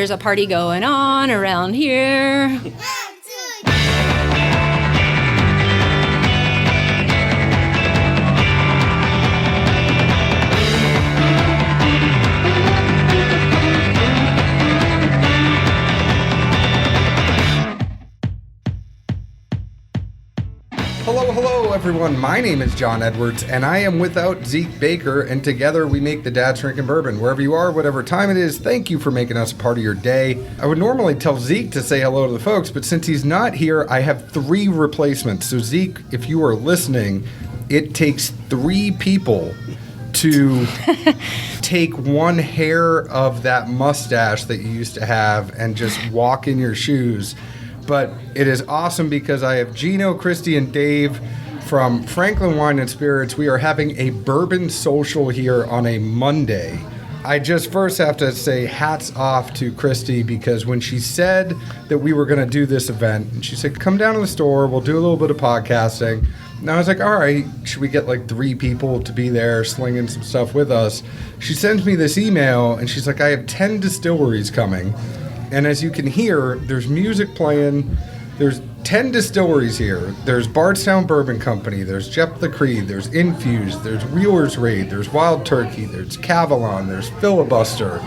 there's a party going on around here. Hello, everyone. My name is John Edwards, and I am without Zeke Baker, and together we make the Dad's Drinking Bourbon. Wherever you are, whatever time it is, thank you for making us a part of your day. I would normally tell Zeke to say hello to the folks, but since he's not here, I have 3 replacements. So Zeke, if you are listening, it takes 3 people to take one hair of that mustache that you used to have and just walk in your shoes. But it is awesome because I have Gino, Christy, and Dave from Franklin Wine and Spirits. We are having a bourbon social here on a Monday. I just first have to say hats off to Christy because when she said that we were going to do this event, and she said, come down to the store, we'll do a little bit of podcasting. And I was like, all right, should we get like 3 people to be there slinging some stuff with us? She sends me this email and she's like, I have 10 distilleries coming. And as you can hear, there's music playing. There's 10 distilleries here. There's Bardstown Bourbon Company. There's Jeff the Creed. There's Infused. There's Wheeler's Raid. There's Wild Turkey. There's Cavalon. There's Filibuster.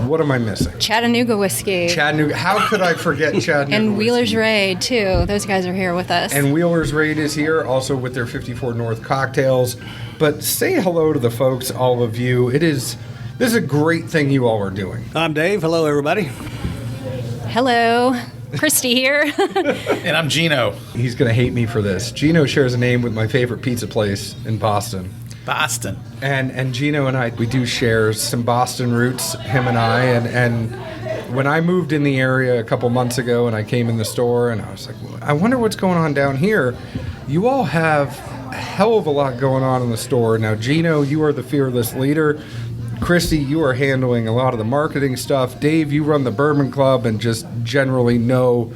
What am I missing? Chattanooga Whiskey. Chattanooga. How could I forget Chattanooga And Wheeler's Whiskey? Raid, too. Those guys are here with us. And Wheeler's Raid is here, also with their 54 North cocktails. But say hello to the folks, all of you. This is a great thing you all are doing. I'm Dave. Hello, everybody. Hello. Christy here. And I'm Gino. He's going to hate me for this. Gino shares a name with my favorite pizza place in Boston. Boston. And Gino and I, we do share some Boston roots, him and I. And when I moved in the area a couple months ago and I came in the store and I was like, I wonder what's going on down here. You all have a hell of a lot going on in the store. Now, Gino, you are the fearless leader. Christy, you are handling a lot of the marketing stuff. Dave, you run the Bourbon Club and just generally know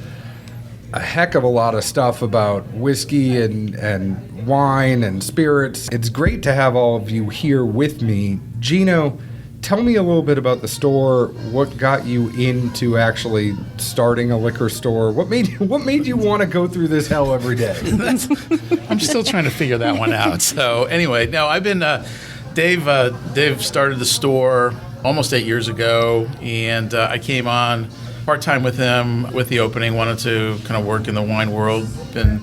a heck of a lot of stuff about whiskey and wine and spirits. It's great to have all of you here with me. Gino, tell me a little bit about the store. What got you into actually starting a liquor store? What made you want to go through this hell every day? I'm still trying to figure that one out. So anyway, no, I've been... Dave started the store almost 8 years ago, and I came on part-time with him with the opening. Wanted to kind of work in the wine world. Been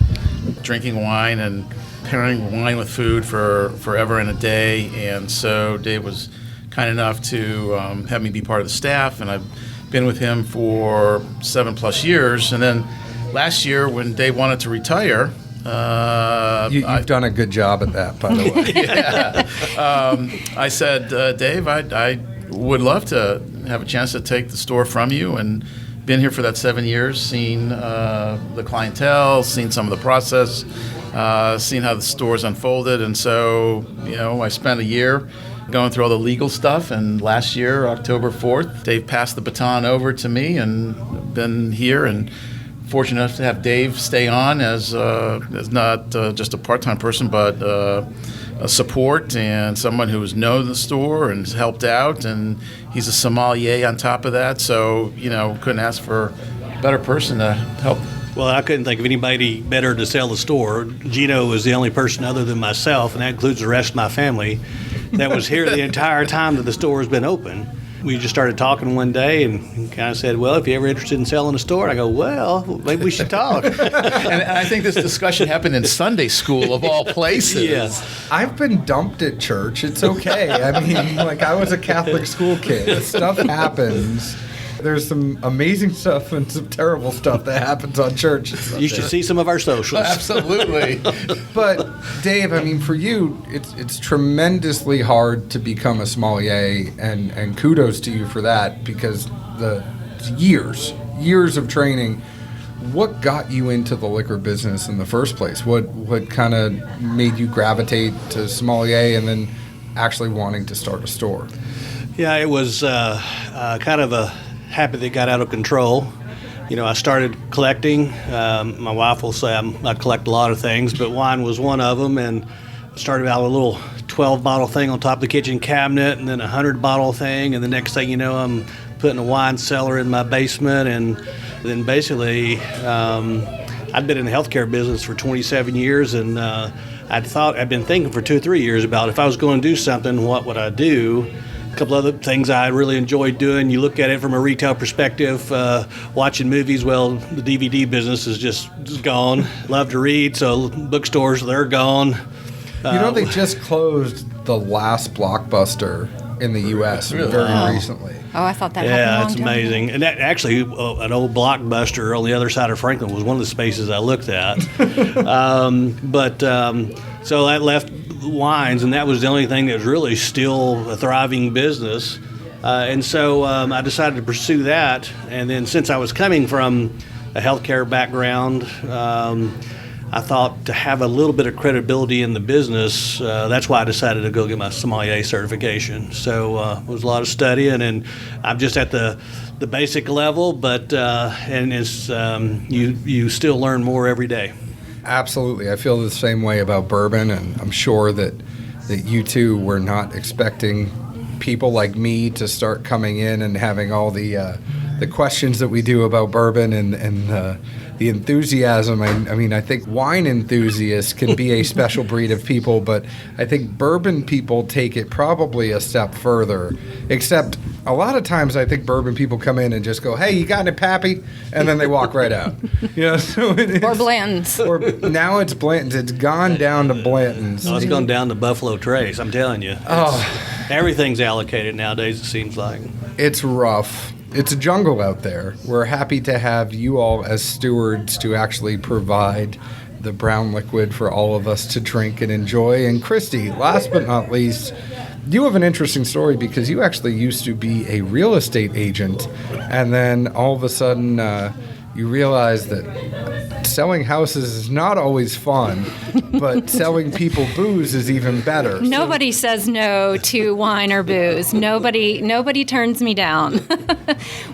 drinking wine and pairing wine with food for forever and a day, and so Dave was kind enough to have me be part of the staff, and I've been with him for 7+ years. And then last year when Dave wanted to retire, You've done a good job at that, by the way. Yeah. I said, Dave, I would love to have a chance to take the store from you, and been here for that 7 years, seen the clientele, seen some of the process, seen how the store's unfolded. And so, I spent a year going through all the legal stuff, and last year, October 4th, Dave passed the baton over to me, and been here and fortunate enough to have Dave stay on as not just a part-time person, but a support and someone who's known the store and has helped out, and he's a sommelier on top of that. So, couldn't ask for a better person to help. Well, I couldn't think of anybody better to sell the store. Gino was the only person other than myself, and that includes the rest of my family, that was here the entire time that the store has been open. We just started talking one day and kind of said, well, if you're ever interested in selling a store, and I go, well, maybe we should talk. And I think this discussion happened in Sunday school of all places. Yes. I've been dumped at church. It's okay. I mean, I was a Catholic school kid. Stuff happens. There's some amazing stuff and some terrible stuff that happens on church. You should see some of our socials. Absolutely. But Dave, I mean, for you, it's tremendously hard to become a sommelier, and kudos to you for that, because the years of training. What got you into the liquor business in the first place? What kind of made you gravitate to sommelier and then actually wanting to start a store? Yeah, it was kind of a habit that got out of control. I started collecting. My wife will say I collect a lot of things, but wine was one of them, and started out a little 12-bottle thing on top of the kitchen cabinet, and then a 100-bottle thing, and the next thing you know, I'm putting a wine cellar in my basement, and then basically I'd been in the healthcare business for 27 years, and I'd been thinking for 2 or 3 years about if I was going to do something, what would I do? A couple other things I really enjoyed doing. You look at it from a retail perspective, watching movies. Well, the DVD business is just gone. Love to read, so bookstores, they're gone. They just closed the last Blockbuster in the U.S. very recently. Oh, I thought that happened a long it's time amazing. ago. And that actually, an old Blockbuster on the other side of Franklin was one of the spaces I looked at. So that left wines, and that was the only thing that was really still a thriving business. And so I decided to pursue that. And then since I was coming from a healthcare background, I thought to have a little bit of credibility in the business, that's why I decided to go get my sommelier certification. So it was a lot of studying, and I'm just at the basic level, but and it's you still learn more every day. Absolutely. I feel the same way about bourbon, and I'm sure that you two were not expecting people like me to start coming in and having all the questions that we do about bourbon and the enthusiasm. I mean, I think wine enthusiasts can be a special breed of people, but I think bourbon people take it probably a step further, except a lot of times I think bourbon people come in and just go, "Hey, you got it, Pappy?" And then they walk right out. So Or Blanton's. Or now it's Blanton's. It's gone down to Blanton's. Oh, it's gone down to Buffalo Trace, I'm telling you. Everything's allocated nowadays, it seems like. It's rough. It's a jungle out there. We're happy to have you all as stewards to actually provide the brown liquid for all of us to drink and enjoy. And Christy, last but not least, you have an interesting story because you actually used to be a real estate agent, and then all of a sudden you realize that selling houses is not always fun, but selling people booze is even better. Nobody says no to wine or booze. Nobody turns me down,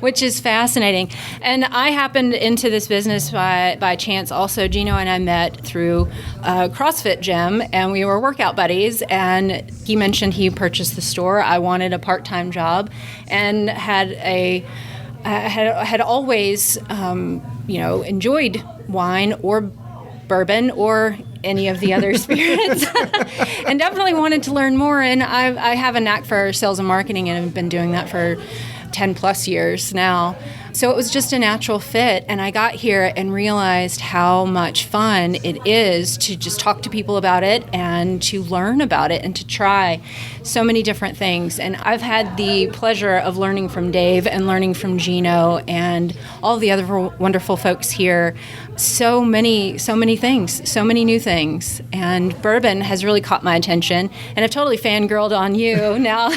which is fascinating. And I happened into this business by chance also. Gino and I met through a CrossFit gym, and we were workout buddies, and he mentioned he purchased the store. I wanted a part-time job and had always, enjoyed wine or bourbon or any of the other spirits, and definitely wanted to learn more. And I have a knack for sales and marketing, and I've been doing that for 10 plus years now. So it was just a natural fit, and I got here and realized how much fun it is to just talk to people about it and to learn about it and to try so many different things. And I've had the pleasure of learning from Dave and learning from Gino and all the other wonderful folks here. So many things, so many new things. And bourbon has really caught my attention, and I've totally fangirled on you now.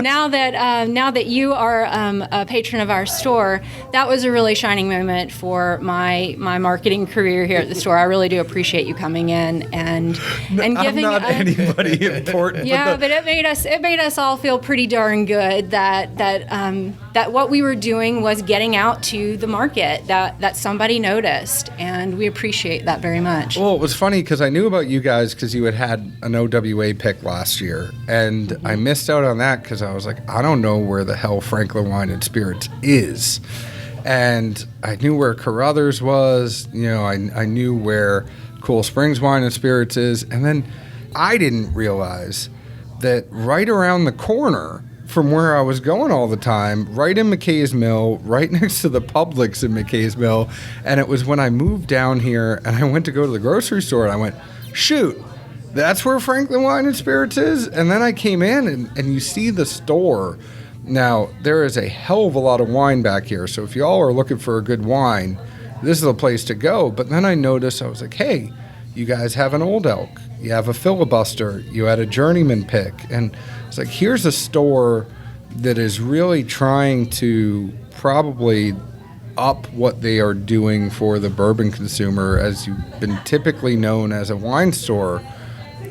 now that you are a patron of our store, that was a really shining moment for my marketing career here at the store. I really do appreciate you coming in and giving. I'm not anybody important. Yeah, but it made us all feel pretty darn good that what we were doing was getting out to the market, that somebody noticed, and we appreciate that very much. Well, it was funny because I knew about you guys because you had an OWA pick last year, and I missed out on that because I was like, I don't know where the hell Franklin Wine and Spirits is. And I knew where Carruthers was, I knew where Cool Springs Wine and Spirits is, and then I didn't realize that right around the corner from where I was going all the time, right in McKay's Mill, right next to the Publix in McKay's Mill, and it was when I moved down here and I went to go to the grocery store and I went, shoot, that's where Franklin Wine and Spirits is? And then I came in and you see the store. Now, there is a hell of a lot of wine back here, so if y'all are looking for a good wine, this is the place to go. But then I noticed, I was like, hey, you guys have an Old Elk, you have a Filibuster, you had a Journeyman pick, and it's like, here's a store that is really trying to probably up what they are doing for the bourbon consumer, as you've been typically known as a wine store.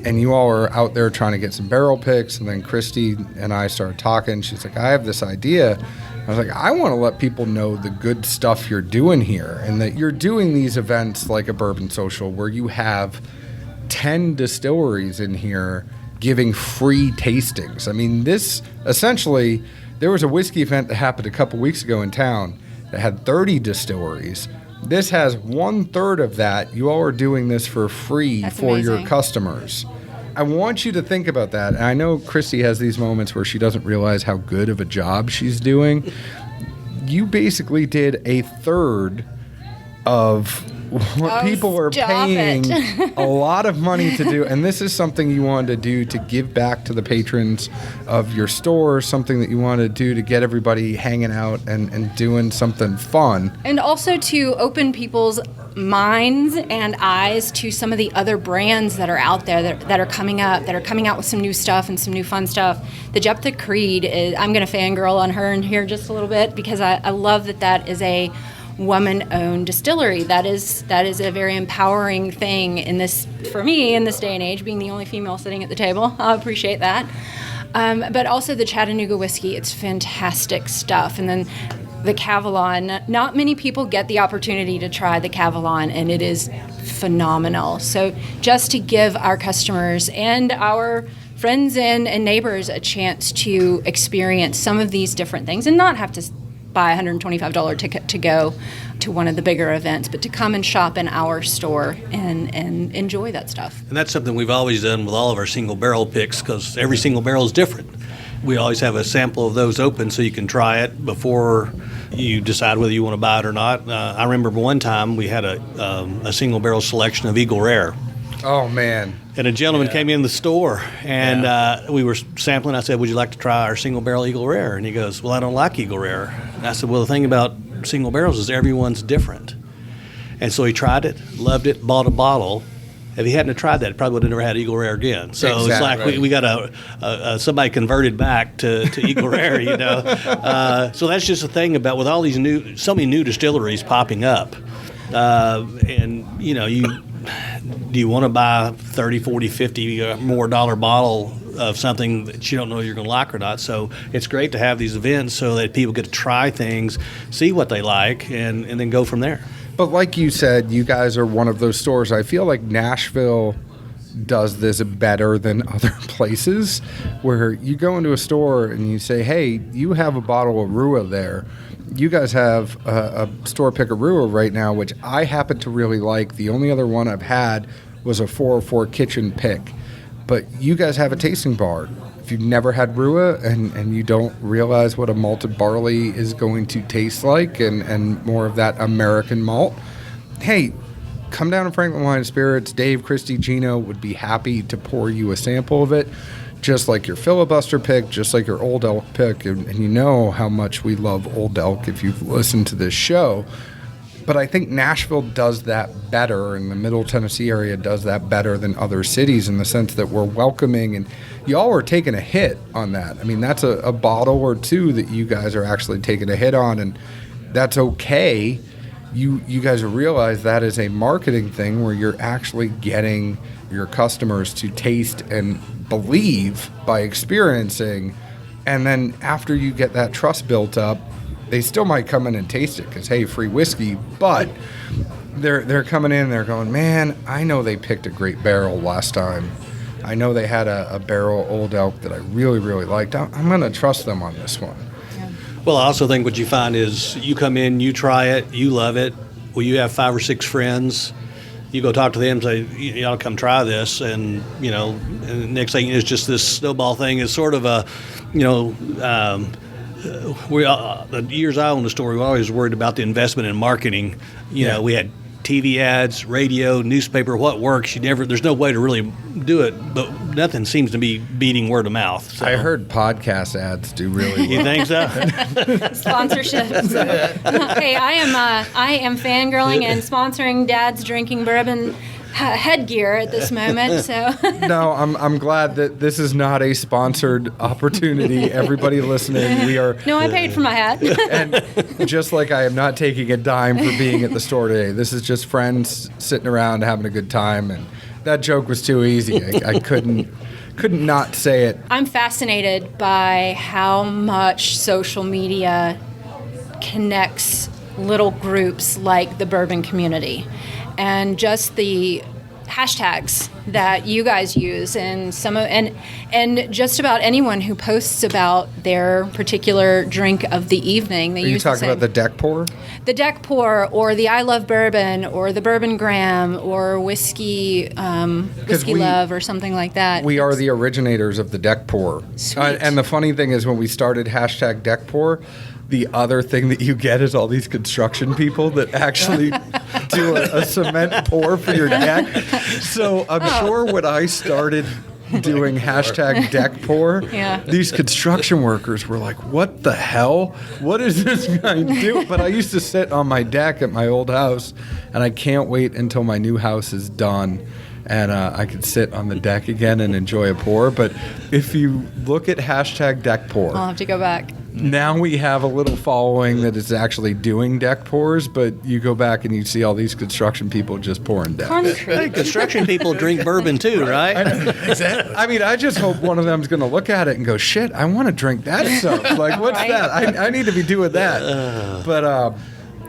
And you all are out there trying to get some barrel picks, and then Christy and I started talking. She's like, I have this idea. I was like, I want to let people know the good stuff you're doing here, and that you're doing these events like a Bourbon Social where you have 10 distilleries in here giving free tastings. I mean, this There was a whiskey event that happened a couple weeks ago in town that had 30 distilleries. This has 1/3 of that. You all are doing this for free. That's for your amazing. customers. I want you to think about that. And I know Christy has these moments where she doesn't realize how good of a job she's doing. You basically did 1/3 of what people are stop paying it. a lot of money to do. And this is something you wanted to do to give back to the patrons of your store, something that you wanted to do to get everybody hanging out and doing something fun. And also to open people's minds and eyes to some of the other brands that are out there that are coming up, that are coming out with some new stuff and some new fun stuff. The Jephthah Creed is, I'm going to fangirl on her in here just a little bit because I love that is a woman-owned distillery. That is a very empowering thing for me in this day and age, being the only female sitting at the table. I appreciate that. But also the Chattanooga Whiskey, it's fantastic stuff. And then the Cavalon, not many people get the opportunity to try the Cavalon, and it is phenomenal. So just to give our customers and our friends and neighbors a chance to experience some of these different things and not have to buy a $125 ticket to go to one of the bigger events, but to come and shop in our store and enjoy that stuff. And that's something we've always done with all of our single barrel picks because every single barrel is different. We always have a sample of those open so you can try it before you decide whether you want to buy it or not. I remember one time we had a single barrel selection of Eagle Rare. Oh, man. And a gentleman came in the store, and we were sampling. I said, would you like to try our single barrel Eagle Rare? And he goes, well, I don't like Eagle Rare. And I said, well, the thing about single barrels is everyone's different. And so he tried it, loved it, bought a bottle. If he hadn't have tried that, he probably would have never had Eagle Rare again. So Exactly. it's like we got somebody converted back to Eagle Rare, you know. So that's just the thing about with all these so many new distilleries popping up. And, you know, do you want to buy 30, 40, 50 more dollar bottle of something that you don't know you're going to like or not? So it's great to have these events so that people get to try things, see what they like, and then go from there. But like you said, you guys are one of those stores. I feel like Nashville does this better than other places where you go into a store and you say, hey, you have a bottle of Rua there. You guys have a store pick of Rua right now, which I happen to really like. The only other one I've had was a 404 kitchen pick. But you guys have a tasting bar. If you've never had Rua and you don't realize what a malted barley is going to taste like and more of that American malt, hey, come down to Franklin Wine and Spirits. Dave, Christy, Gino would be happy to pour you a sample of it, just like your filibuster pick, just like your Old Elk pick. And you know how much we love Old Elk if you've listened to this show. But I think Nashville does that better, and the Middle Tennessee area does that better than other cities in the sense that we're welcoming, and y'all are taking a hit on that. I mean, that's a bottle or two that you guys are actually taking a hit on, and that's okay. You guys realize that is a marketing thing where you're actually getting your customers to taste and believe by experiencing, and then after you get that trust built up, they still might come in and taste it because, hey, free whiskey, but they're coming in and they're going, man, I know they picked a great barrel last time. I know they had a barrel Old Elk that I really, really liked. I'm going to trust them on this one. Well, I also think what you find is you come in, you try it, you love it. Well, you have 5 or 6 friends. You go talk to them and say, you ought to come try this. And, you know, and the next thing is just this snowball thing is sort of a, you know, the years I owned the store, we were always worried about the investment in marketing. You know, we had TV ads, radio, newspaper, what works. There's no way to really do it, but nothing seems to be beating word of mouth. So. I heard podcast ads do really well. You think so? Sponsorships. Hey, I am fangirling and sponsoring Dad's drinking bourbon headgear at this moment. So No, I'm glad that this is not a sponsored opportunity. Everybody listening, we are. no, I paid for my hat. And just like I am not taking a dime for being at the store today, this is just friends sitting around having a good time. And that joke was too easy. I couldn't not say it. I'm fascinated by how much social media connects little groups like the bourbon community, and just hashtags that you guys use, and and just about anyone who posts about their particular drink of the evening. They Are you use the talking same. about the deck pour? The deck pour, or the I Love Bourbon, or the Bourbon Graham, or whiskey love, or something like that. We are the originators of the deck pour. Sweet. And the funny thing is, when we started hashtag deck pour, the other thing that you get is all these construction people that actually do a cement pour for your deck. So I'm sure when I started doing hashtag deck pour, these construction workers were like, what the hell? What is this guy doing? But I used to sit on my deck at my old house, and I can't wait until my new house is done and I could sit on the deck again and enjoy a pour. But if you look at hashtag deck pour, I'll have to go back. now we have a little following that is actually doing deck pours, but you go back and you see all these construction people just pouring decks. Hey, construction people drink bourbon too, right? Exactly. I mean, I just hope one of them's going to look at it and go, shit, I want to drink that stuff. Like, what's Right? that? I need to be doing that. But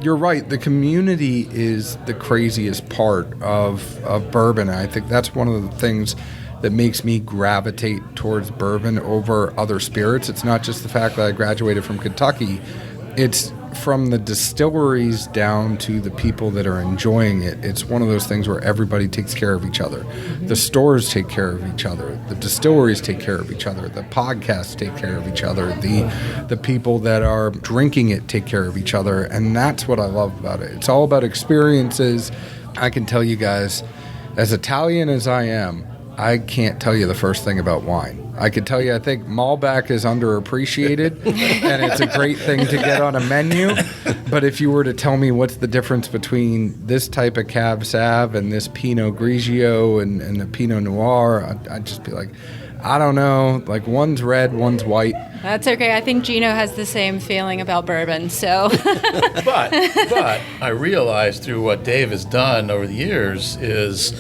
you're right. The community is the craziest part of bourbon. And I think that's one of the things that makes me gravitate towards bourbon over other spirits. It's not just the fact that I graduated from Kentucky. It's from the distilleries down to the people that are enjoying it. It's one of those things where everybody takes care of each other. The stores take care of each other. The distilleries take care of each other. The podcasts take care of each other. The people that are drinking it take care of each other. And that's what I love about it. It's all about experiences. I can tell you guys, as Italian as I am, I can't tell you the first thing about wine. I could tell you I think Malbec is underappreciated, and it's a great thing to get on a menu. But if you were to tell me what's the difference between this type of Cab Sav and this Pinot Grigio and the Pinot Noir, I'd just be like, I don't know. Like, one's red, one's white. That's okay. I think Gino has the same feeling about bourbon, so. But I realized through what Dave has done over the years is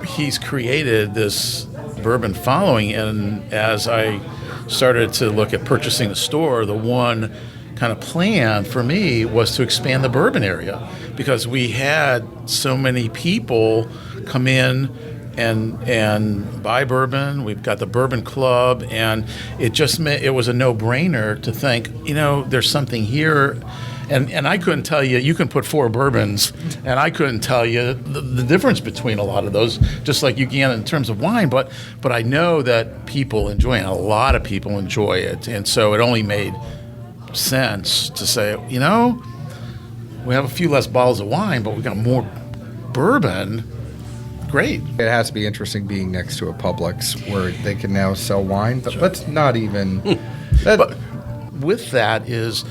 he's created this bourbon following, and as I started to look at purchasing the store, the one kind of plan for me was to expand the bourbon area, because we had so many people come in and buy bourbon. We've got the Bourbon Club, and it just meant it was a no-brainer to think, there's something here. And I couldn't tell you, you can put 4 bourbons, and I couldn't tell you the difference between a lot of those, just like you can in terms of wine. But I know that people enjoy it. A lot of people enjoy it. And so it only made sense to say, we have a few less bottles of wine, but we got more bourbon. Great. It has to be interesting being next to a Publix where they can now sell wine. But let's not even... But with that is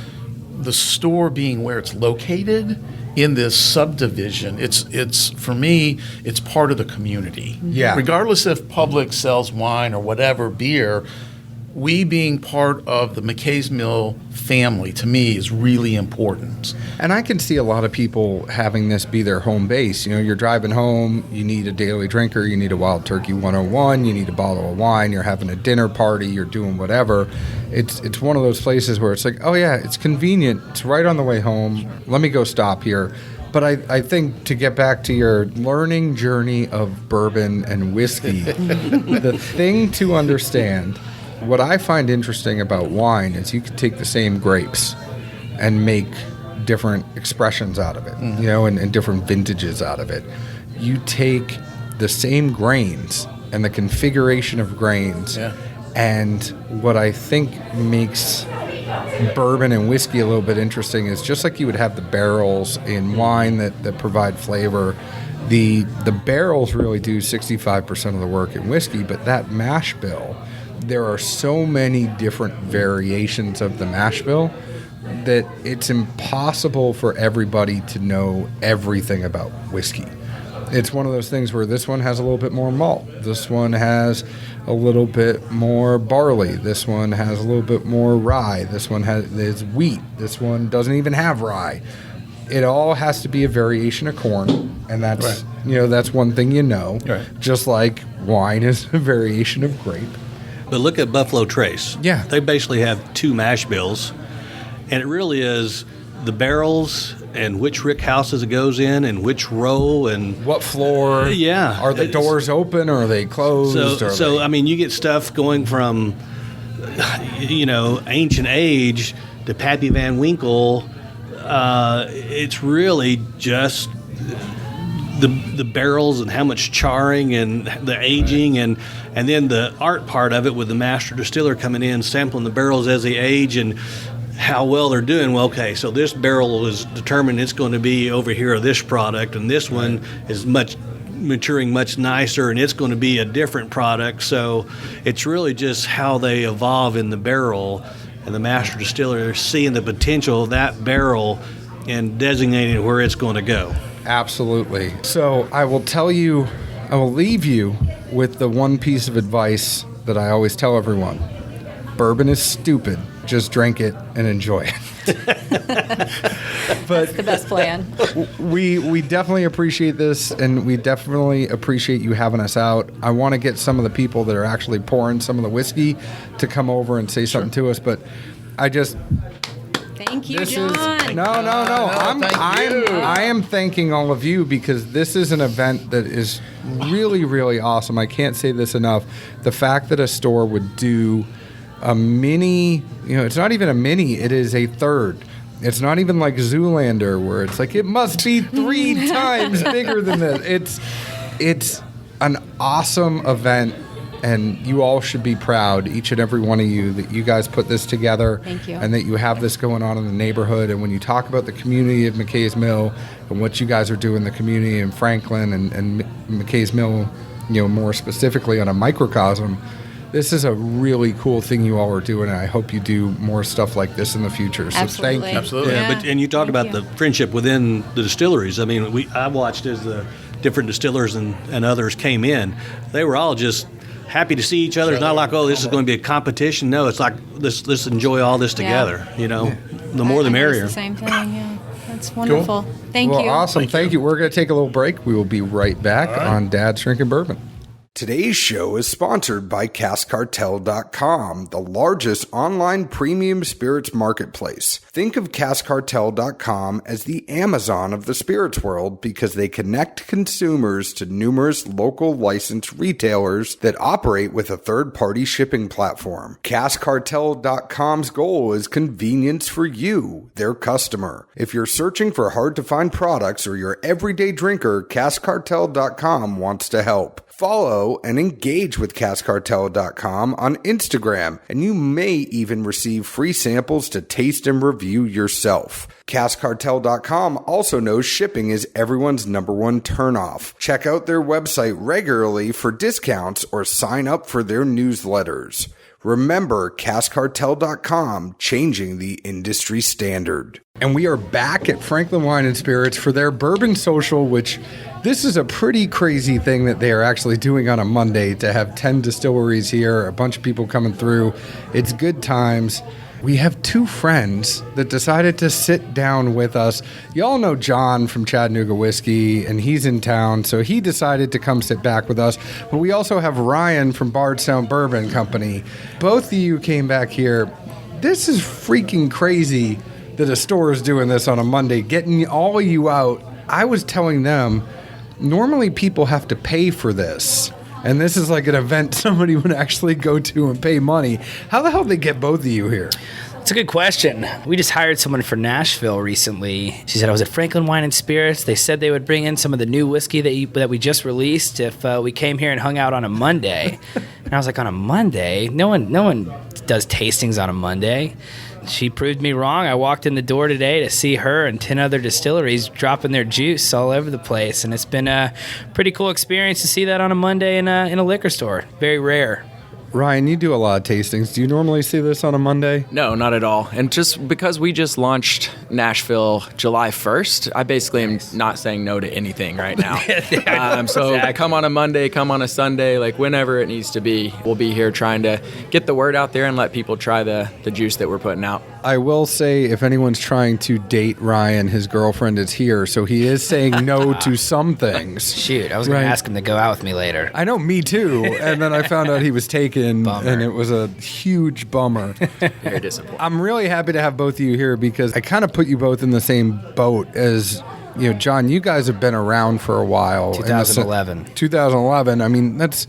the store being where it's located in this subdivision. It's for me, it's part of the community. Yeah. Regardless if Publix sells wine or whatever beer, we being part of the McKay's Mill family, to me, is really important. And I can see a lot of people having this be their home base. You're driving home, you need a daily drinker, you need a Wild Turkey 101, you need a bottle of wine, you're having a dinner party, you're doing whatever. It's one of those places where it's like, oh yeah, it's convenient, it's right on the way home, let me go stop here. But I think to get back to your learning journey of bourbon and whiskey, the thing to understand, what I find interesting about wine is you can take the same grapes and make different expressions out of it, and different vintages out of it. You take the same grains and the configuration of grains, and what I think makes bourbon and whiskey a little bit interesting is just like you would have the barrels in wine that provide flavor, the barrels really do 65% of the work in whiskey, but that mash bill, there are so many different variations of the mash bill that it's impossible for everybody to know everything about whiskey. It's one of those things where this one has a little bit more malt. This one has a little bit more barley. This one has a little bit more rye. This one is wheat. This one doesn't even have rye. It all has to be a variation of corn, and that's that's one thing Right. Just like wine is a variation of grape. But look at Buffalo Trace. Yeah. They basically have 2 mash bills, and it really is the barrels and which rick houses it goes in and which row and what floor. Yeah. Are the doors open or are they closed? I mean, you get stuff going from, ancient age to Pappy Van Winkle. It's really just the barrels and how much charring and the aging and then the art part of it with the master distiller coming in, sampling the barrels as they age and how well they're doing. Well, okay, so this barrel is determined it's going to be over here this product, and this one is maturing much nicer, and it's going to be a different product. So it's really just how they evolve in the barrel, and the master distiller seeing the potential of that barrel and designating where it's going to go. Absolutely. So I will leave you with the one piece of advice that I always tell everyone. Bourbon is stupid. Just drink it and enjoy it. That's the best plan. We definitely appreciate this, and we definitely appreciate you having us out. I want to get some of the people that are actually pouring some of the whiskey to come over and say something to us, but Thank you, John. No. I am thanking all of you because this is an event that is really, really awesome. I can't say this enough. The fact that a store would do a mini, it's not even a mini, it is a third. It's not even like Zoolander where it's like, it must be 3 times bigger than this. It's an awesome event, and you all should be proud, each and every one of you, that you guys put this together. Thank you. And that you have this going on in the neighborhood. And when you talk about the community of McKay's Mill and what you guys are doing in the community in Franklin and McKay's Mill, more specifically on a microcosm, this is a really cool thing you all are doing, and I hope you do more stuff like this in the future. So Absolutely. thank you. Absolutely. Yeah, and you talked about the friendship within the distilleries. I mean, I watched as the different distillers and others came in. They were all just happy to see each other. It's not like, this is going to be a competition. No, it's like, let's enjoy all this together. The more the merrier. The same thing, yeah. That's wonderful. Cool. Thank you. Awesome. Thank you. We're going to take a little break. We will be right back on Dad's Drinking Bourbon. Today's show is sponsored by CaskCartel.com, the largest online premium spirits marketplace. Think of CaskCartel.com as the Amazon of the spirits world because they connect consumers to numerous local licensed retailers that operate with a third-party shipping platform. CaskCartel.com's goal is convenience for you, their customer. If you're searching for hard-to-find products or your everyday drinker, CaskCartel.com wants to help. Follow and engage with CaskCartel.com on Instagram, and you may even receive free samples to taste and review yourself. CaskCartel.com also knows shipping is everyone's #1 turnoff. Check out their website regularly for discounts or sign up for their newsletters. Remember, CaskCartel.com, changing the industry standard. And we are back at Franklin Wine and Spirits for their Bourbon Social, which this is a pretty crazy thing that they are actually doing on a Monday to have 10 distilleries here, a bunch of people coming through. It's good times. We have 2 friends that decided to sit down with us. Y'all know John from Chattanooga Whiskey, and he's in town, so he decided to come sit back with us. But we also have Ryan from Bardstown Bourbon Company. Both of you came back here. This is freaking crazy that a store is doing this on a Monday, getting all of you out. I was telling them, normally people have to pay for this. And this is like an event somebody would actually go to and pay money. How the hell did they get both of you here? It's a good question. We just hired someone for Nashville recently. She said, I was at Franklin Wine and Spirits. They said they would bring in some of the new whiskey that we just released if we came here and hung out on a Monday. And I was like, on a Monday? No one does tastings on a Monday. She proved me wrong. I walked in the door today to see her and 10 other distilleries dropping their juice all over the place. And it's been a pretty cool experience to see that on a Monday in a liquor store. Very rare. Ryan, you do a lot of tastings. Do you normally see this on a Monday? No, not at all. And just because we just launched Nashville July 1st, I basically am not saying no to anything right now. So exactly. Come on a Monday, come on a Sunday, like whenever it needs to be. We'll be here trying to get the word out there and let people try the juice that we're putting out. I will say, if anyone's trying to date Ryan, his girlfriend is here, so he is saying no to some things. Shoot, I was going Right. to ask him to go out with me later. I know, me too. And then I found out he was taken, Bummer. and it was a huge bummer. Very disappointing. I'm really happy to have both of you here because I kind of put you both in the same boat as, John, you guys have been around for a while. 2011. 2011. I mean, that's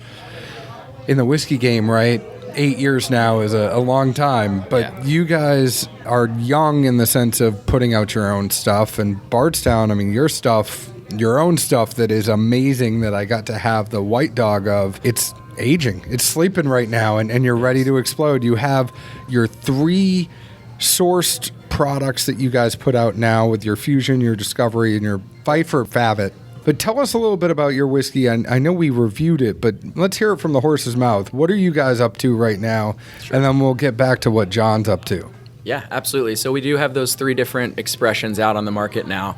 in the whiskey game, right? 8 years now is a long time, but Yeah. you guys are young in the sense of putting out your own stuff. And Bardstown, I mean, your own stuff that is amazing that I got to have the white dog of, it's aging. It's sleeping right now, and you're ready to explode. You have your 3 sourced products that you guys put out now with your Fusion, your Discovery, and your Pfeiffer Favit. But tell us a little bit about your whiskey. I know we reviewed it, but let's hear it from the horse's mouth. What are you guys up to right now? Sure. And then we'll get back to what John's up to. Yeah, absolutely. So we do have those 3 different expressions out on the market now.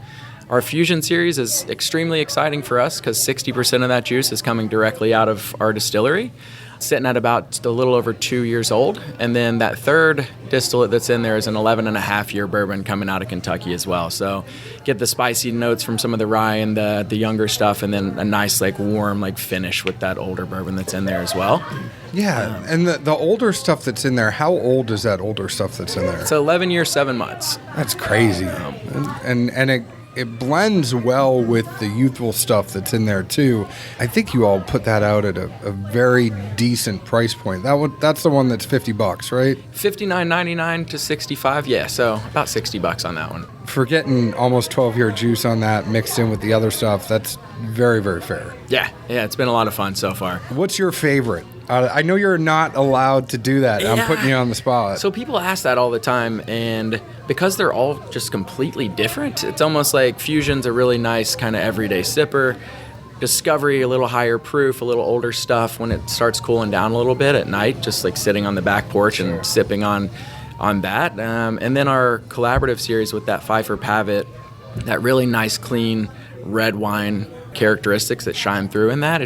Our Fusion series is extremely exciting for us because 60% of that juice is coming directly out of our distillery, sitting at about a little over 2 years old. And then that third distillate that's in there is an 11.5-year bourbon coming out of Kentucky as well. So get the spicy notes from some of the rye and the younger stuff, and then a nice warm finish with that older bourbon that's in there as well. Yeah, and the older stuff that's in there, how old is that older stuff that's in there? It's 11 years, 7 months. That's crazy. And it blends well with the youthful stuff that's in there too. I think you all put that out at a very decent price point. That's the one that's $50, right? $59.99 to $65, yeah. So about $60 on that one. For getting almost 12-year juice on that mixed in with the other stuff, that's very, very fair. Yeah, it's been a lot of fun so far. What's your favorite? I know you're not allowed to do that. I'm putting you on the spot. So people ask that all the time, and because they're all just completely different, it's almost like Fusion's a really nice kind of everyday sipper. Discovery, a little higher proof, a little older stuff when it starts cooling down a little bit at night, just sitting on the back porch and sipping on that. And then our collaborative series with that Pfeiffer Pavit, that really nice, clean red wine characteristics that shine through in that.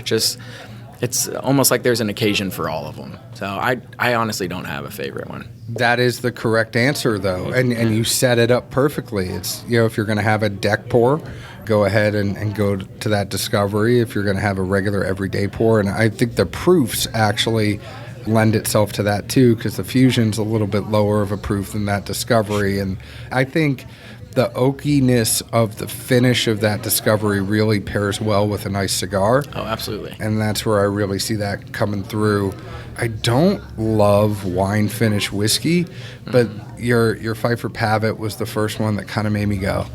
It's almost like there's an occasion for all of them. So I honestly don't have a favorite one. That is the correct answer, though. And you set it up perfectly. It's, if you're going to have a deck pour, go ahead and go to that Discovery. If you're going to have a regular everyday pour. And I think the proofs actually lend itself to that, too, because the Fusion's a little bit lower of a proof than that Discovery. And I think the oakiness of the finish of that Discovery really pairs well with a nice cigar. Oh, absolutely. And that's where I really see that coming through. I don't love wine finish whiskey, but your Pfeiffer Pavit was the first one that kind of made me go,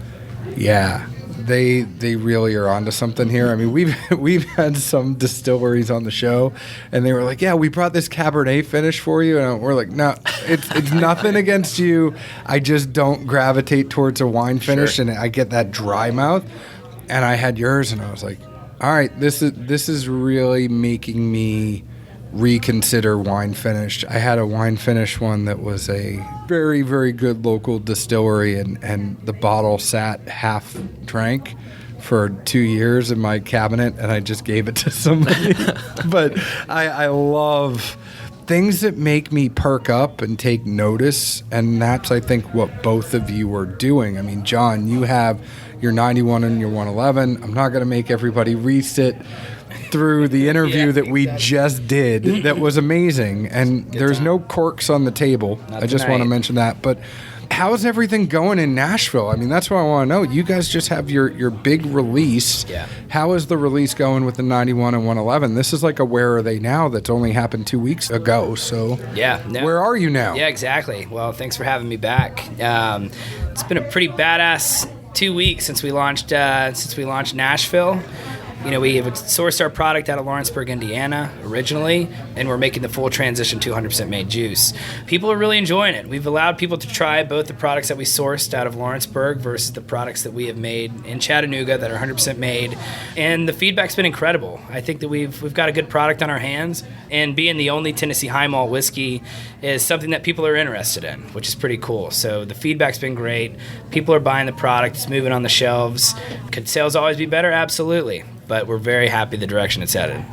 yeah, they really are onto something here. I mean, we've had some distilleries on the show, and they were like, yeah, we brought this Cabernet finish for you, and we're like, no, it's nothing against you. I just don't gravitate towards a wine finish, and I get that dry mouth. And I had yours, and I was like, all right, this is really making me reconsider wine finish. I had a wine finish one that was a very, very good local distillery, and the bottle sat half drank for 2 years in my cabinet, and I just gave it to somebody. But I love things that make me perk up and take notice, and that's, I think, what both of you are doing. I mean, John, you have your 91 and your 111. I'm not going to make everybody re-sit through the interview that we just did. That was amazing, and there's no corks on the table. I just want to mention that. But how's everything going in Nashville? I mean, that's what I want to know. You guys just have your big release. Yeah. How is the release going with the 91 and 111? This is like a Where Are They Now that's only happened 2 weeks ago. So where are you now? Yeah, exactly. Well, thanks for having me back. It's been a pretty badass 2 weeks since we launched Nashville. We have sourced our product out of Lawrenceburg, Indiana, originally, and we're making the full transition to 100% made juice. People are really enjoying it. We've allowed people to try both the products that we sourced out of Lawrenceburg versus the products that we have made in Chattanooga that are 100% made, and the feedback's been incredible. I think that we've got a good product on our hands, and being the only Tennessee high malt whiskey is something that people are interested in, which is pretty cool. So the feedback's been great. People are buying the product. It's moving on the shelves. Could sales always be better? Absolutely. But we're very happy the direction it's headed.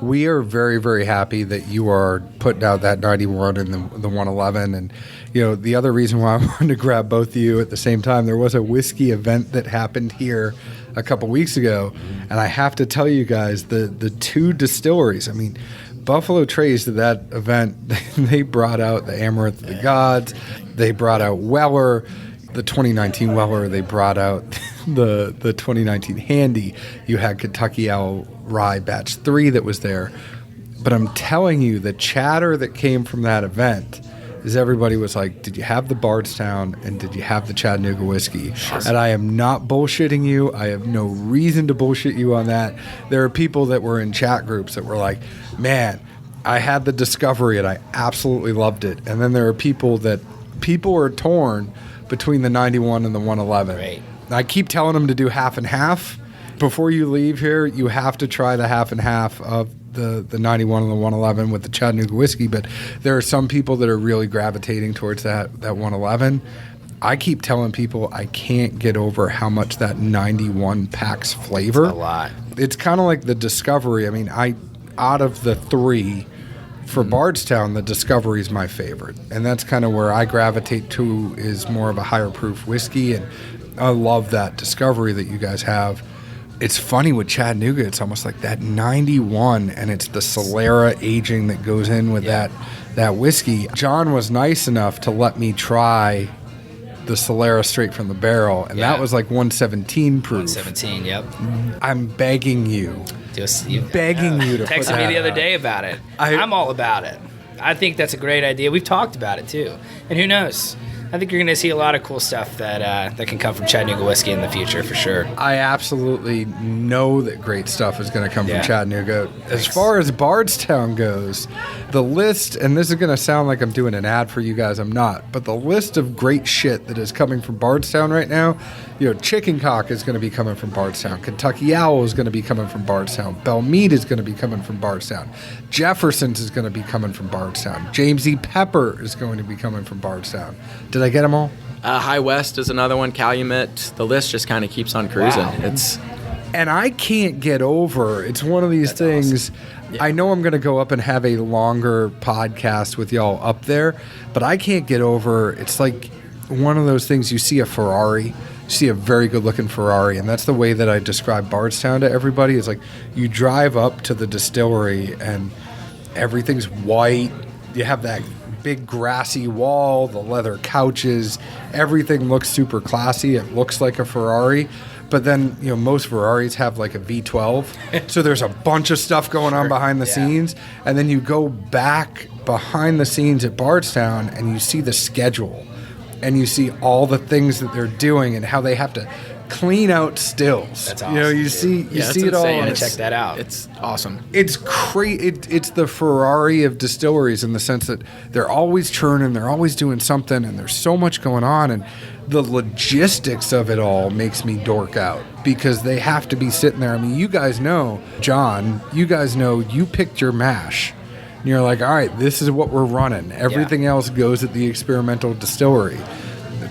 we are very, very happy that you are putting out that 91 and the 111. And, the other reason why I wanted to grab both of you at the same time, there was a whiskey event that happened here a couple weeks ago. And I have to tell you guys, the two distilleries, Buffalo Trace to that event, they brought out the Amaranth of the Gods. They brought out Weller, the 2019 Weller. They brought out the 2019 Handy. You had Kentucky Owl Rye Batch 3 that was there. But I'm telling you, the chatter that came from that event is everybody was like, did you have the Bardstown and did you have the Chattanooga Whiskey? And I am not bullshitting you. I have no reason to bullshit you on that. There are people that were in chat groups that were like, man, I had the Discovery and I absolutely loved it. And then there are people are torn between the 91 and the 111. Right. I keep telling them to do half and half. Before you leave here, you have to try the half and half of the 91 and the 111 with the Chattanooga Whiskey, but there are some people that are really gravitating towards that 111. I keep telling people I can't get over how much that 91 packs flavor. That's a lot. It's kind of like the Discovery. Out of the three, for Bardstown, the Discovery is my favorite, and that's kind of where I gravitate to, is more of a higher proof whiskey, and I love that Discovery that you guys have. It's funny with Chattanooga, it's almost like that 91, and it's the Solera aging that goes in with that whiskey. John was nice enough to let me try the Solera straight from the barrel, and that was like 117 proof. 117, yep. I'm begging you. Begging you to put texted that me the other out. day about it. I'm all about it. I think that's a great idea. We've talked about it too, and who knows? I think you're going to see a lot of cool stuff that can come from Chattanooga Whiskey in the future for sure. I absolutely know that great stuff is going to come from Chattanooga. As far as Bardstown goes, the list, and this is going to sound like I'm doing an ad for you guys, I'm not, but the list of great shit that is coming from Bardstown right now, Chicken Cock is going to be coming from Bardstown. Kentucky Owl is going to be coming from Bardstown. Belle Meade is going to be coming from Bardstown. Jefferson's is going to be coming from Bardstown. James E. Pepper is going to be coming from Bardstown. Did I get them all? High West is another one. Calumet. The list just kind of keeps on cruising. Wow. And I can't get over. It's one of these things. Awesome. Yeah. I know I'm going to go up and have a longer podcast with y'all up there, but I can't get over. It's like one of those things. You see a Ferrari. You see a very good-looking Ferrari, and that's the way that I describe Bardstown to everybody. Is like you drive up to the distillery, and everything's white. You have that big grassy wall, the leather couches. Everything looks super classy. It looks like a Ferrari. But then, most Ferraris have like a V12. So there's a bunch of stuff going on behind the scenes. And then you go back behind the scenes at Bardstown, and you see the schedule. And you see all the things that they're doing and how they have to clean out stills. That's awesome. You see it all. I'm gonna check that out. It's awesome. It's it's the Ferrari of distilleries in the sense that they're always churning, they're always doing something, and there's so much going on, and the logistics of it all makes me dork out because they have to be sitting there. You guys know, John, you picked your mash. And you're like, all right, this is what we're running. Everything else goes at the experimental distillery.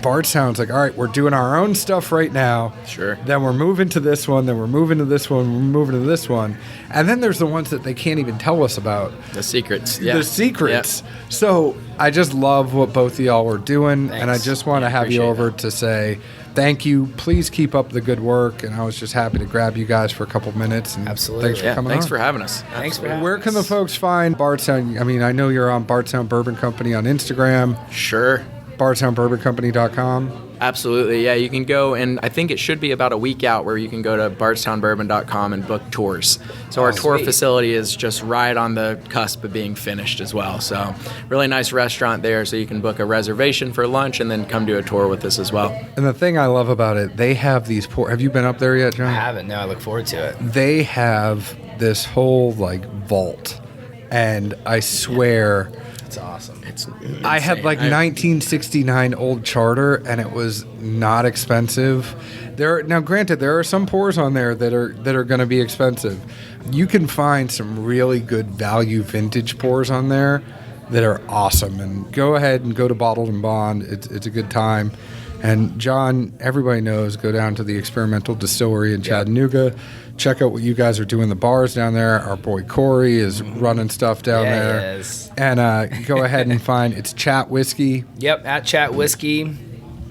Bardstown's like, all right, we're doing our own stuff right now. Sure. Then we're moving to this one. Then we're moving to this one. We're moving to this one. And then there's the ones that they can't even tell us about. The secrets. The secrets. Yep. So I just love what both of y'all are doing. Thanks. And I just want to have you over to say thank you. Please keep up the good work. And I was just happy to grab you guys for a couple minutes. And absolutely. Thanks for coming Thanks on. for having us. Thanks for having Where can the us. folks find Bardstown? I know you're on Bardstown Bourbon Company on Instagram. Sure. BardstownBourbonCompany.com. Absolutely, yeah. You can go, and I think it should be about a week out where you can go to bardstownbourbon.com and book tours. So our tour facility is just right on the cusp of being finished as well. So really nice restaurant there, so you can book a reservation for lunch and then come do a tour with us as well. And the thing I love about it, they have these have you been up there yet, John? I haven't. No, I look forward to it. They have this whole vault, and I swear. It's awesome. I had 1969 old charter, and it was not expensive. Now, granted, there are some pours on there that are going to be expensive. You can find some really good value vintage pours on there that are awesome. And go ahead and go to Bottled and Bond. It's a good time. And John, everybody knows, go down to the Experimental Distillery in Chattanooga. Check out what you guys are doing, the bars down there. Our boy Corey is running stuff down there. Yes. And go ahead and find, it's Chat Whiskey. Yep, at Chat Whiskey.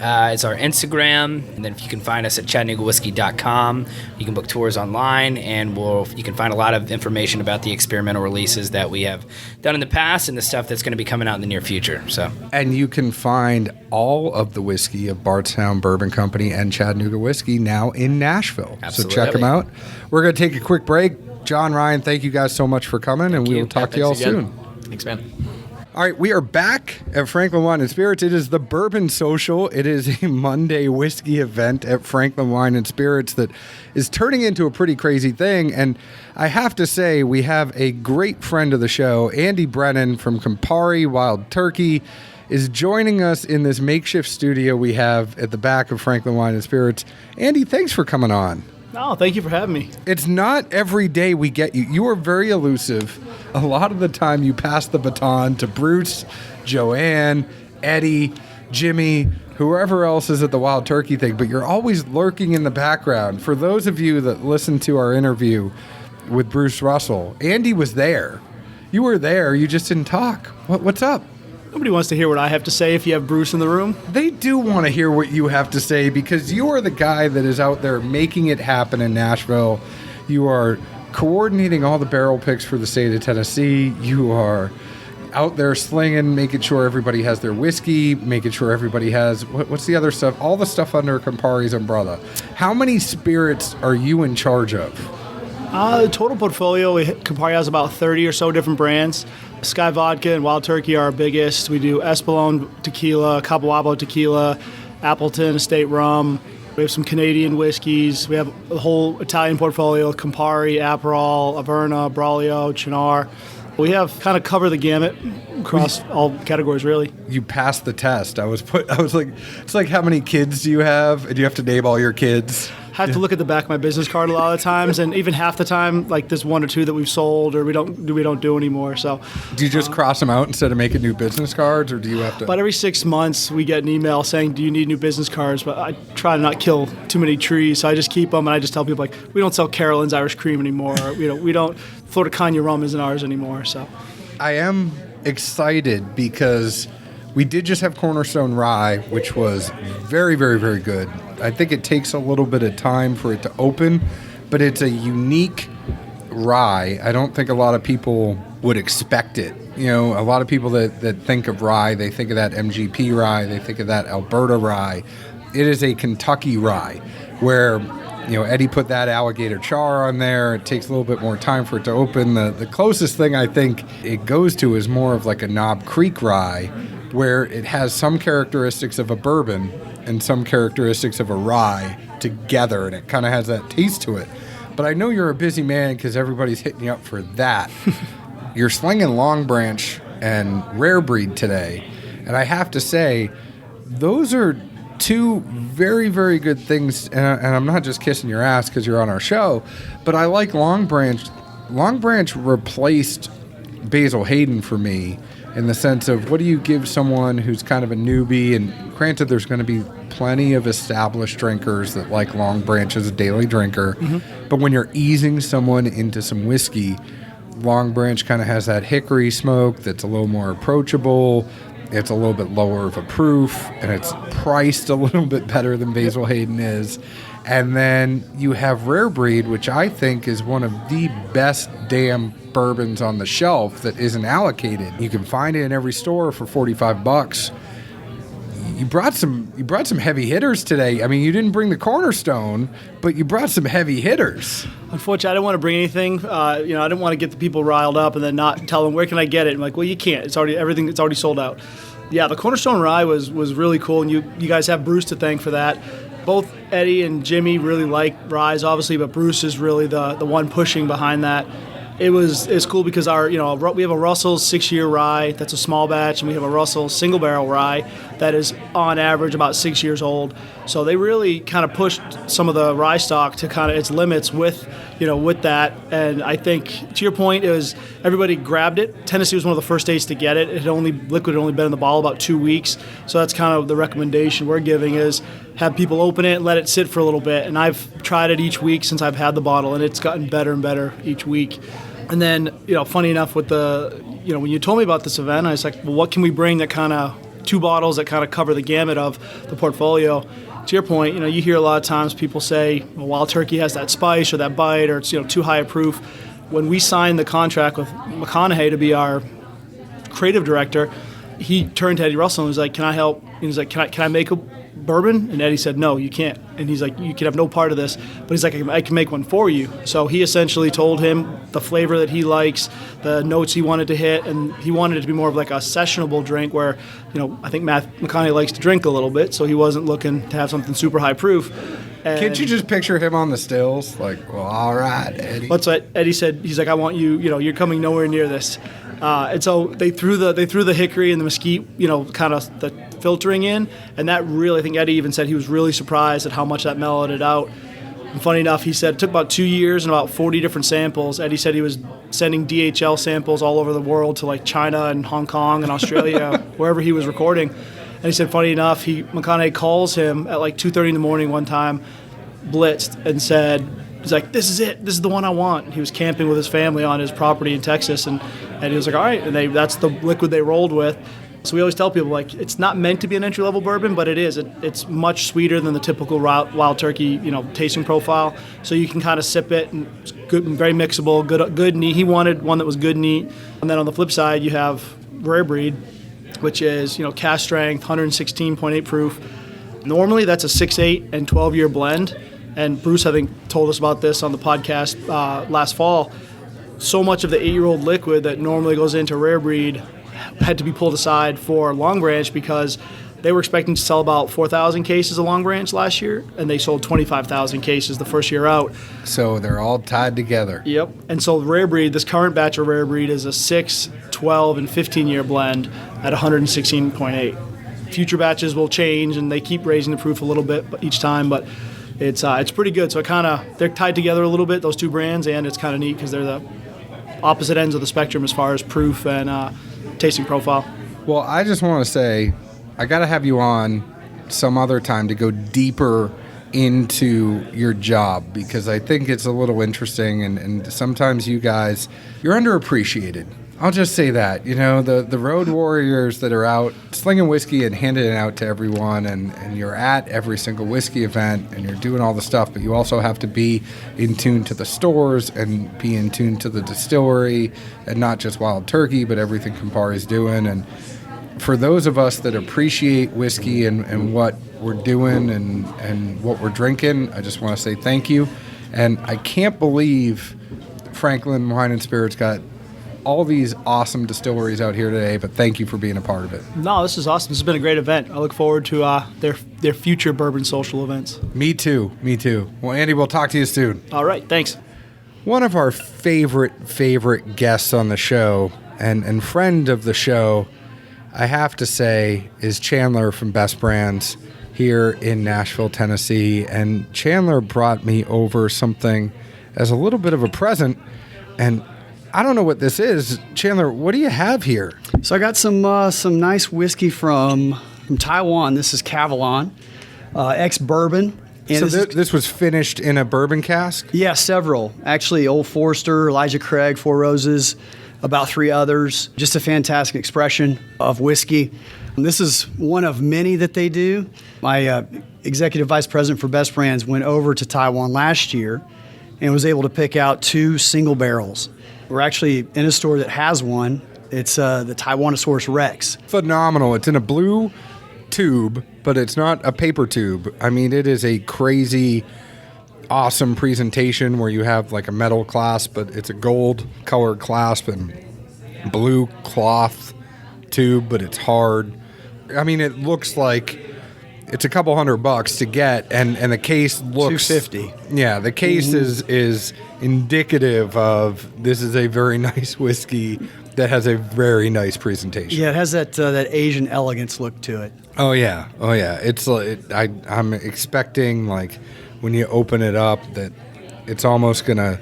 It's our Instagram, and then if you can find us at ChattanoogaWhiskey.com. You can book tours online, and you can find a lot of information about the experimental releases that we have done in the past and the stuff that's going to be coming out in the near future. So, and you can find all of the whiskey of Bardstown Bourbon Company and Chattanooga Whiskey now in Nashville. Absolutely. So check them out. We're going to take a quick break. John, Ryan, thank you guys so much for coming, and we will talk to you all soon. Thanks, man. All right, we are back at Franklin Wine and Spirits. It is the Bourbon Social. It is a Monday whiskey event at Franklin Wine and Spirits that is turning into a pretty crazy thing. And I have to say, we have a great friend of the show, Andy Brennan from Campari Wild Turkey, is joining us in this makeshift studio we have at the back of Franklin Wine and Spirits. Andy, thanks for coming on. Oh, thank you for having me. It's not every day we get you. You are very elusive. A lot of the time you pass the baton to Bruce, Joanne, Eddie, Jimmy, whoever else is at the Wild Turkey thing, but you're always lurking in the background. For those of you that listened to our interview with Bruce Russell, Andy was there. You were there. You just didn't talk. What's up? Nobody wants to hear what I have to say if you have Bruce in the room. They do want to hear what you have to say because you are the guy that is out there making it happen in Nashville. You are coordinating all the barrel picks for the state of Tennessee. You are out there slinging, making sure everybody has their whiskey, making sure everybody has, what's the other stuff? All the stuff under Campari's umbrella. How many spirits are you in charge of? The total portfolio, Campari has about 30 or so different brands. Sky Vodka and Wild Turkey are our biggest. We do Espolón tequila, Cabo Wabo tequila, Appleton Estate rum. We have some Canadian whiskeys. We have a whole Italian portfolio, Campari, Aperol, Averna, Braulio, Cynar. We have kind of covered the gamut across all categories, really. You passed the test. I was like, it's like, how many kids do you have? And you have to name all your kids. I have to look at the back of my business card a lot of the times, and even half the time, like there's one or two that we've sold or we don't do anymore. So, do you just cross them out instead of making new business cards, or do you have to? About every 6 months, we get an email saying, "Do you need new business cards?" But I try to not kill too many trees, so I just keep them, and I just tell people like, we don't sell Carolyn's Irish Cream anymore. We don't. Florida Cognac rum isn't ours anymore. So, I am excited because we did just have Cornerstone Rye, which was very, very, very good. I think it takes a little bit of time for it to open, but it's a unique rye. I don't think a lot of people would expect it. You know, a lot of people that think of rye, they think of that MGP rye, they think of that Alberta rye. It is a Kentucky rye where, you know, Eddie put that alligator char on there. It takes a little bit more time for it to open. The closest thing I think it goes to is more of like a Knob Creek rye, where it has some characteristics of a bourbon and some characteristics of a rye together, and it kind of has that taste to it. But I know you're a busy man because everybody's hitting you up for that. You're slinging Long Branch and Rare Breed today, and I have to say, those are two very, very good things, and I'm not just kissing your ass because you're on our show, but I like Long Branch. Long Branch replaced Basil Hayden for me in the sense of, what do you give someone who's kind of a newbie? And granted, there's going to be plenty of established drinkers that like Long Branch as a daily drinker. Mm-hmm. But when you're easing someone into some whiskey, Long Branch kind of has that hickory smoke that's a little more approachable. It's a little bit lower of a proof, and it's priced a little bit better than Basil Hayden is. And then you have Rare Breed, which I think is one of the best damn bourbons on the shelf that isn't allocated. You can find it in every store for $45. You brought some heavy hitters today. I mean, you didn't bring the Cornerstone, but you brought some heavy hitters. Unfortunately, I didn't want to bring anything. I didn't want to get the people riled up and then not tell them, where can I get it? I'm like, well, you can't. It's already sold out. Yeah, the Cornerstone Rye was really cool, and you guys have Bruce to thank for that. Both Eddie and Jimmy really like ryes, obviously, but Bruce is really the one pushing behind that. It's cool because we have a Russell's 6-year rye that's a small batch, and we have a Russell's single barrel rye that is on average about 6 years old. So they really kind of pushed some of the rye stock to kind of its limits with that. And I think, to your point, it was everybody grabbed it. Tennessee was one of the first states to get it. Liquid had only been in the bottle about 2 weeks. So that's kind of the recommendation we're giving is have people open it and let it sit for a little bit. And I've tried it each week since I've had the bottle, and it's gotten better and better each week. And then, funny enough, with when you told me about this event, I was like, well, what can we bring that kind of 2 bottles that kind of cover the gamut of the portfolio? To your point, you hear a lot of times people say, well, Wild Turkey has that spice or that bite, or it's too high a proof. When we signed the contract with McConaughey to be our creative director, he turned to Eddie Russell and was like, "Can I help?" He was like, "Can I make a bourbon?" And Eddie said, "No, you can't." And he's like, "You can have no part of this." But he's like, "I can make one for you." So he essentially told him the flavor that he likes, the notes he wanted to hit, and he wanted it to be more of like a sessionable drink where, I think McConaughey likes to drink a little bit, so he wasn't looking to have something super high proof. And can't you just picture him on the stills? Like, well, all right, Eddie. That's what Eddie said. He's like, "I want you, you're coming nowhere near this." And so they threw the hickory and the mesquite, kind of the filtering in, and that really, I think Eddie even said he was really surprised at how much that mellowed it out. And funny enough, he said it took about 2 years and about 40 different samples. Eddie said he was sending DHL samples all over the world to like China and Hong Kong and Australia, wherever he was recording. And he said, funny enough, McConaughey calls him at like 2:30 in the morning one time, blitzed, and said, he's like, "This is it. This is the one I want." He was camping with his family on his property in Texas, and he was like, "All right." And that's the liquid they rolled with. So we always tell people, like, it's not meant to be an entry-level bourbon, but it is. It's much sweeter than the typical Wild Turkey, tasting profile. So you can kind of sip it, and it's good, very mixable, good neat. He wanted one that was good neat. And then on the flip side, you have Rare Breed, which is, cask strength, 116.8 proof. Normally, that's a 6, 8, and 12-year blend. And Bruce, I think, told us about this on the podcast last fall. So much of the 8-year-old liquid that normally goes into Rare Breed had to be pulled aside for Long Branch because they were expecting to sell about 4,000 cases of Long Branch last year, and they sold 25,000 cases the first year out. So they're all tied together. Yep. And so Rare Breed, this current batch of Rare Breed is a 6, 12, and 15-year blend at 116.8. Future batches will change, and they keep raising the proof a little bit each time, but it's pretty good. So they're tied together a little bit, those two brands, and it's kind of neat because they're the opposite ends of the spectrum as far as proof and tasting profile. Well, I just want to say, I got to have you on some other time to go deeper into your job because I think it's a little interesting and sometimes you guys, you're underappreciated. I'll just say that, the road warriors that are out slinging whiskey and handing it out to everyone and you're at every single whiskey event and you're doing all the stuff, but you also have to be in tune to the stores and be in tune to the distillery and not just Wild Turkey, but everything Campari's doing. And for those of us that appreciate whiskey and what we're doing and what we're drinking, I just want to say thank you. And I can't believe Franklin Wine and Spirits got all these awesome distilleries out here today, but thank you for being a part of it. No, this is awesome. This has been a great event. I look forward to their future bourbon social events. Me too. Well, Andy, we'll talk to you soon. All right, thanks. One of our favorite guests on the show and friend of the show, I have to say, is Chandler from Best Brands here in Nashville, Tennessee. And Chandler brought me over something as a little bit of a present, and I don't know what this is. Chandler, what do you have here? So I got some nice whiskey from Taiwan. This is Cavalon, ex-bourbon. And so this was finished in a bourbon cask? Yeah, several. Actually, Old Forester, Elijah Craig, Four Roses, about 3 others. Just a fantastic expression of whiskey. And this is one of many that they do. My executive vice president for Best Brands went over to Taiwan last year and was able to pick out 2 single barrels. We're actually in a store that has one. It's the Taiwanosaurus Rex. Phenomenal. It's in a blue tube, but it's not a paper tube. I mean, it is a crazy, awesome presentation where you have like a metal clasp, but it's a gold colored clasp and blue cloth tube, but it's hard. I mean, it looks like it's a couple $100 to get, and the case looks $250. Yeah, the case is indicative of this is a very nice whiskey that has a very nice presentation. Yeah, it has that Asian elegance look to it. Oh yeah. It's I'm expecting like when you open it up that it's almost gonna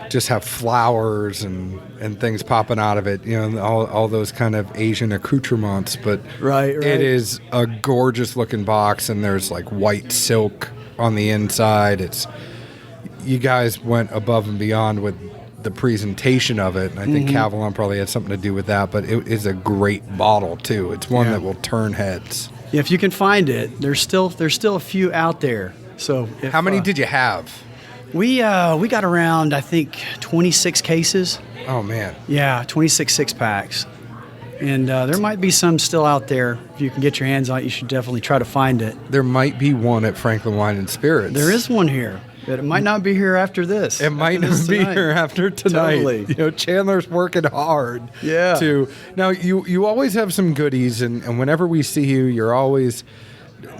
just have flowers and things popping out of it. You know, all those kind of Asian accoutrements. But right. It is a gorgeous looking box, and there's like white silk on the inside. You guys went above and beyond with the presentation of it, and I think Cavalon probably had something to do with that, but it is a great bottle too. It's one that will turn heads. Yeah, if you can find it, there's still a few out there. So how many did you have? We got around, I think, 26 cases. Oh man. Yeah, 26 six-packs. And there might be some still out there. If you can get your hands on it, you should definitely try to find it. There might be one at Franklin Wine and Spirits. There is one here. But it might not be here after this. It might not be here after tonight. Totally. You know, Chandler's working hard. Yeah. Now, you always have some goodies, and whenever we see you, you're always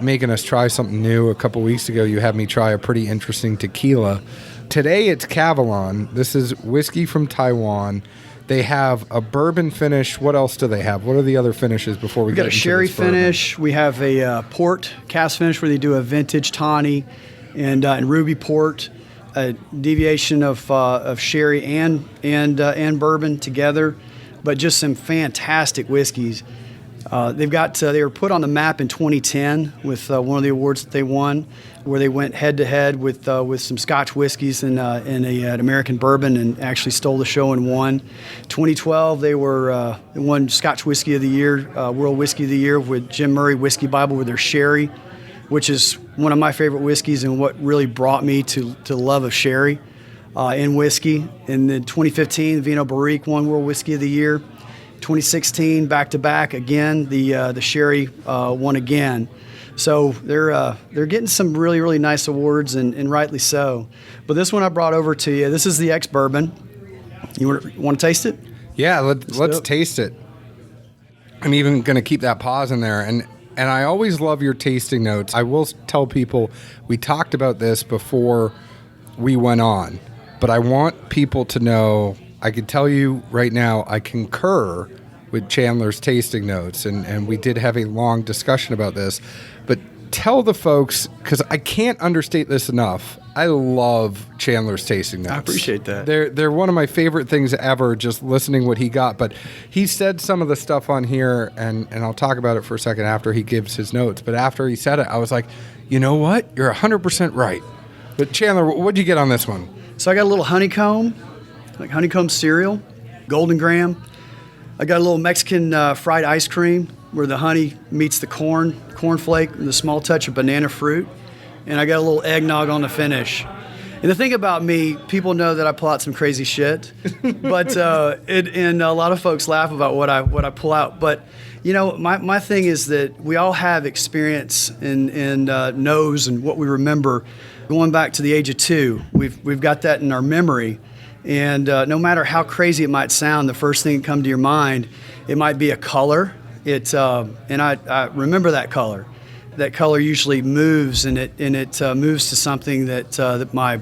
making us try something new. A couple weeks ago, you had me try a pretty interesting tequila. Today, it's Cavalon. This is whiskey from Taiwan. They have a bourbon finish. What else do they have? What are the other finishes before we We've get got a into sherry this bourbon? finish. We have a port cask finish where they do a vintage tawny and ruby port, a deviation of sherry and bourbon together, but just some fantastic whiskeys. They were put on the map in 2010 with one of the awards that they won, where they went head to head with some Scotch whiskeys and an American bourbon, and actually stole the show and won. 2012 they won Scotch Whiskey of the Year, World Whiskey of the Year with Jim Murray Whiskey Bible with their sherry, which is one of my favorite whiskeys and what really brought me to the love of sherry in whiskey. And then 2015, Vino Barrique won World Whiskey of the Year. 2016, back-to-back again, the sherry won again. So they're getting some really, really nice awards, and rightly so. But this one I brought over to you. This is the ex-bourbon. You want to taste it? Yeah, let's taste it. I'm even going to keep that pause in there. And I always love your tasting notes. I will tell people we talked about this before we went on, but I want people to know, I can tell you right now, I concur with Chandler's tasting notes, and we did have a long discussion about this. But tell the folks, because I can't understate this enough, I love Chandler's tasting notes. I appreciate that. They're one of my favorite things ever, just listening what he got. But he said some of the stuff on here, and I'll talk about it for a second after he gives his notes. But after he said it, I was like, you know what? You're 100% right. But Chandler, what'd you get on this one? So I got a little honeycomb, like honeycomb cereal, golden graham. I got a little Mexican fried ice cream where the honey meets the cornflake, and the small touch of banana fruit. And I got a little eggnog on the finish. And the thing about me, people know that I pull out some crazy shit, but and a lot of folks laugh about what I pull out. But you know, my thing is that we all have experience and knows and what we remember going back to the age of 2. We've got that in our memory. And no matter how crazy it might sound, the first thing that comes to your mind, it might be a color. And I remember that color. That color usually moves, and it moves to something that my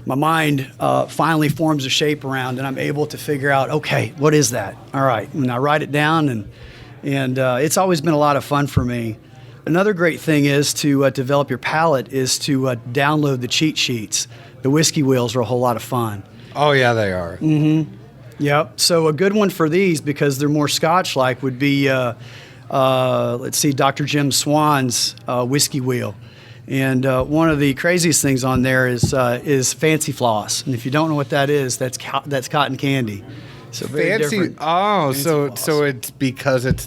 mind finally forms a shape around, and I'm able to figure out, okay, what is that? All right, and I write it down, and it's always been a lot of fun for me. Another great thing is to develop your palate is to download the cheat sheets. The whiskey wheels are a whole lot of fun. Oh yeah, they are. Mm-hmm. Yep. So a good one for these, because they're more Scotch-like, would be let's see, Dr. Jim Swan's whiskey wheel. And one of the craziest things on there is Fancy Floss. And if you don't know what that is, that's cotton candy. So very Fancy. different. Oh, Fancy so Floss. so it's because it's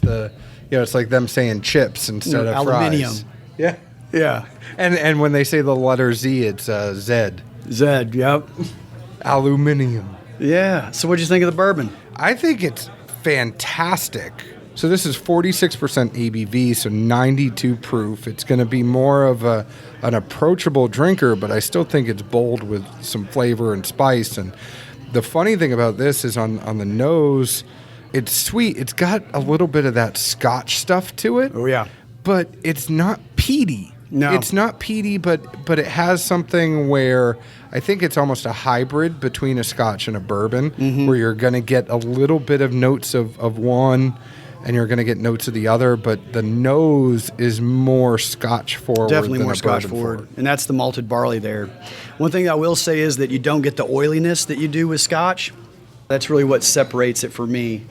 it's like them saying chips instead of aluminium. fries. Yeah. Yeah. And when they say the letter Z, it's Z. Zed. Yep. Aluminium. Yeah. So what'd you think of the bourbon? I think it's fantastic. So this is 46% ABV, so 92 proof. It's going to be more of an approachable drinker, but I still think it's bold with some flavor and spice. And the funny thing about this is on the nose, it's sweet. It's got a little bit of that Scotch stuff to it. Oh, yeah. But it's not peaty. No. It's not peaty, but it has something where I think it's almost a hybrid between a Scotch and a bourbon, where you're going to get a little bit of notes of one, and you're going to get notes of the other, but the nose is more Scotch forward. Definitely than more a Scotch bourbon forward. And that's the malted barley there. One thing I will say is that you don't get the oiliness that you do with Scotch. That's really what separates it for me.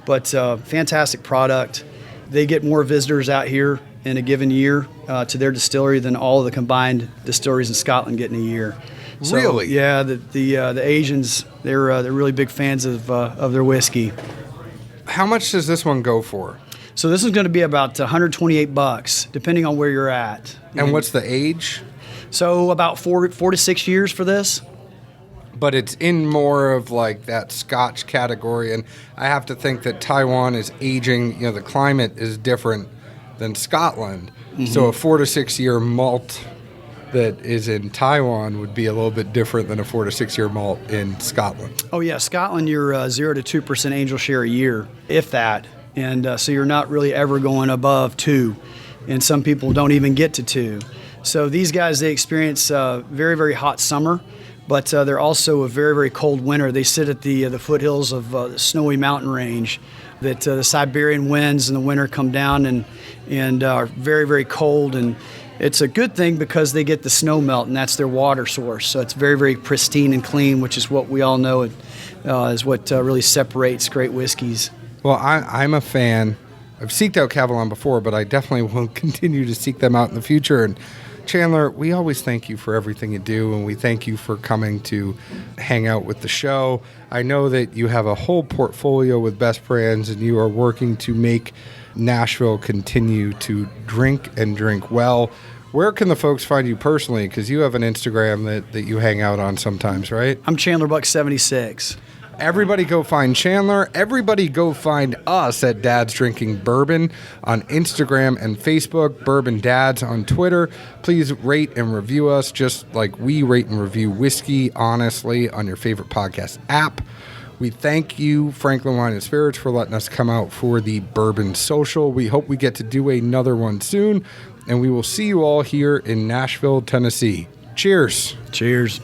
But fantastic product. They get more visitors out here in a given year to their distillery than all of the combined distilleries in Scotland get in a year. So, Really? Yeah, the Asians, they're really big fans of their whiskey. How much does this one go for? So this is going to be about $128, depending on where you're at. And what's the age? So about 4 to 6 years for this. But it's in more of like that Scotch category, and I have to think that Taiwan is aging. The climate is different than Scotland, so a 4 to 6 year malt that is in Taiwan would be a little bit different than a 4 to 6 year malt in Scotland. Oh yeah, Scotland, you're 0 to 2% angel share a year, if that, and so you're not really ever going above 2, and some people don't even get to 2. So these guys, they experience very, very hot summer. But they're also a very, very cold winter. They sit at the foothills of the snowy mountain range that the Siberian winds in the winter come down and are very, very cold. And it's a good thing because they get the snow melt, and that's their water source. So it's very, very pristine and clean, which is what we all know is what really separates great whiskeys. Well, I'm a fan. I've seeked out Cavalon before, but I definitely will continue to seek them out in the future. And Chandler, we always thank you for everything you do, and we thank you for coming to hang out with the show. I know that you have a whole portfolio with Best Brands, and you are working to make Nashville continue to drink and drink well. Where can the folks find you personally? Because you have an Instagram that you hang out on sometimes, right? I'm Chandler Buck 76. Everybody go find Chandler. Everybody go find us at Dad's Drinking Bourbon on Instagram and Facebook, Bourbon Dads on Twitter. Please rate and review us just like we rate and review whiskey, honestly, on your favorite podcast app. We thank you, Franklin Wine and Spirits, for letting us come out for the Bourbon Social. We hope we get to do another one soon, and we will see you all here in Nashville, Tennessee. Cheers. Cheers.